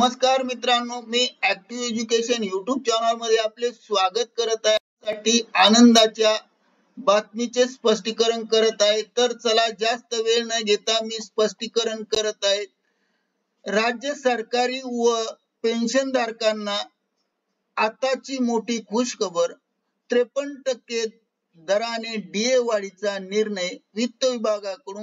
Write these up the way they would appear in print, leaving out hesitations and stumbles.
नमस्कार मित्रांनो, मी active education YouTube channel मध्ये आपले स्वागत करत आहे। साठी आनंदाच्या बातमीचे स्पष्टीकरण करत आहे। तर चला जास्त वेळ न घेता मी स्पष्टीकरण करत आहे। राज्य सरकारी व पेन्शनधारकांना आताची मोठी खुशखबर, 53% दराने डीए वाढीचा निर्णय वित्त विभागाकडून।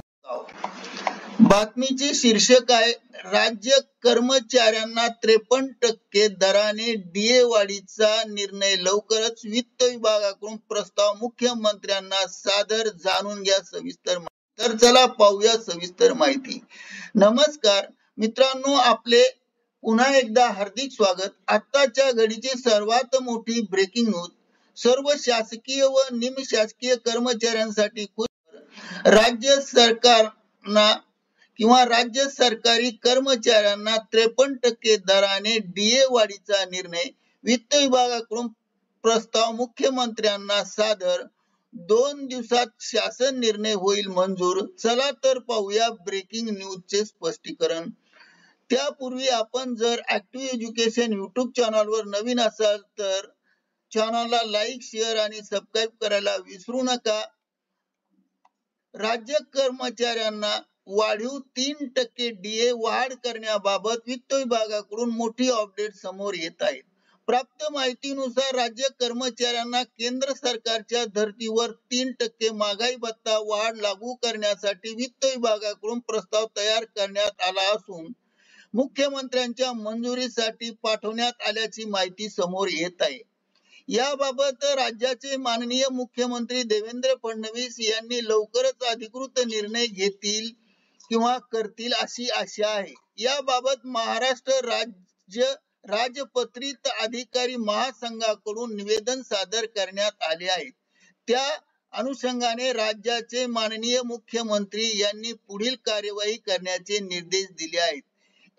बातमीचे शीर्षक आहे, राज्य कर्मचाऱ्यांना 53% दराने डीए वाढीचा निर्णय लवकरच वित्त विभागाकडून प्रस्ताव मुख्यमंत्र्यांना सादर। जाणून घ्या सविस्तर माहिती। तर चला पाहूया सविस्तर माहिती। नमस्कार मित्रांनो, आपले पुन्हा एकदा हार्दिक स्वागत। आताच्या घडीची सर्वात मोठी ब्रेकिंग न्यूज, सर्व शासकीय व निमशासकीय कर्मचाऱ्यांसाठी खुशखबर। राज्य सरकारना किंवा राज्य सरकारी कर्मचाऱ्यांना 53% दराने डीए वाढीचा निर्णय वित्त विभागाकडून प्रस्ताव मुख्यमंत्र्यांना सादर। 2 दिवसात शासन निर्णय होईल मंजूर। चला तर पाहूया ब्रेकिंग न्यूजचे स्पष्टीकरण। त्यापूर्वी आपण जर ऍक्टिव्ह एज्युकेशन युट्यूब चॅनलवर नवीन असाल तर चॅनलला लाईक, शेअर आणि सबस्क्राईब करायला विसरू नका। राज्य कर्मचाऱ्यांना वाढीव 3% डीए वाढ करण्याबाबत वित्त विभागाकडून मोठी अपडेट समोर येत आहे। प्राप्त माहितीनुसार राज्य कर्मचाऱ्यांना केंद्र सरकारच्या धर्तीवर 3% महागाई भत्ता वाढ लागू करण्यासाठी वित्त विभागाकडून प्रस्ताव तयार करण्यात आला असून मुख्यमंत्र्यांच्या मंजुरीसाठी पाठवण्यात आल्याची माहिती समोर येत आहे। याबाबत राज्याचे माननीय मुख्यमंत्री देवेंद्र फडणवीस यांनी लवकरच अधिकृत निर्णय घेतील किंवा करतील अशी आशा आहे। याबाबत महाराष्ट्र राज्य राजपत्रित अधिकारी महासंघाकडून निवेदन सादर करण्यात आले आहे। त्या अनुषंगाने राज्याचे माननीय मुख्यमंत्री यांनी पुढील कार्यवाही करण्याचे निर्देश दिले आहेत।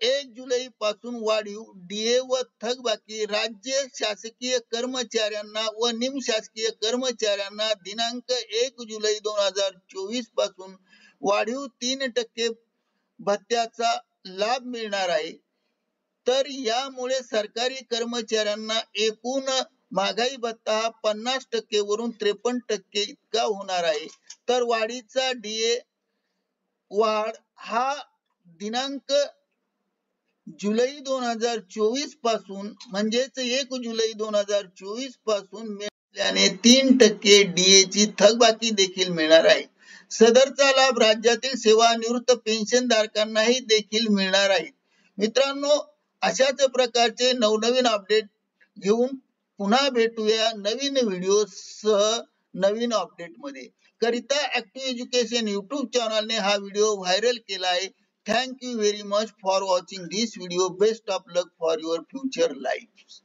1 जुलै पासून वाढीव डीए व थकबाकी राज्य शासकीय कर्मचाऱ्यांना व निमशासकीय कर्मचाऱ्यांना दिनांक 1 जुलै 2024 पासून वाढीव 3% भत्त्याचा लाभ मिळणार आहे। तर यामुळे सरकारी कर्मचाऱ्यांना एकूण महागाई भत्ता 50% वरून 53% इतका होणार आहे। तर वाढीचा डीए वाढ हा दिनांक जुलै 2024 पासून म्हणजेच 1 जुलै 2024 पासून मिळाल्याने 3% डीए ची थकबाकी देखील मिळणार आहे। सदरचा लाभ राज्यातील सेवानिवृत्त पेन्शनधारकांनाही देखील मिळणार आहे। मित्रांनो, अशाच प्रकारचे नवनवीन अपडेट घेऊन पुन्हा भेटूया नवीन व्हिडिओ सह नवीन अपडेट मध्ये। करिता ऍक्टिव्ह एज्युकेशन युट्यूब चॅनलने हा व्हिडिओ व्हायरल केला आहे। Thank you very much for watching this video. Best of luck for your future life.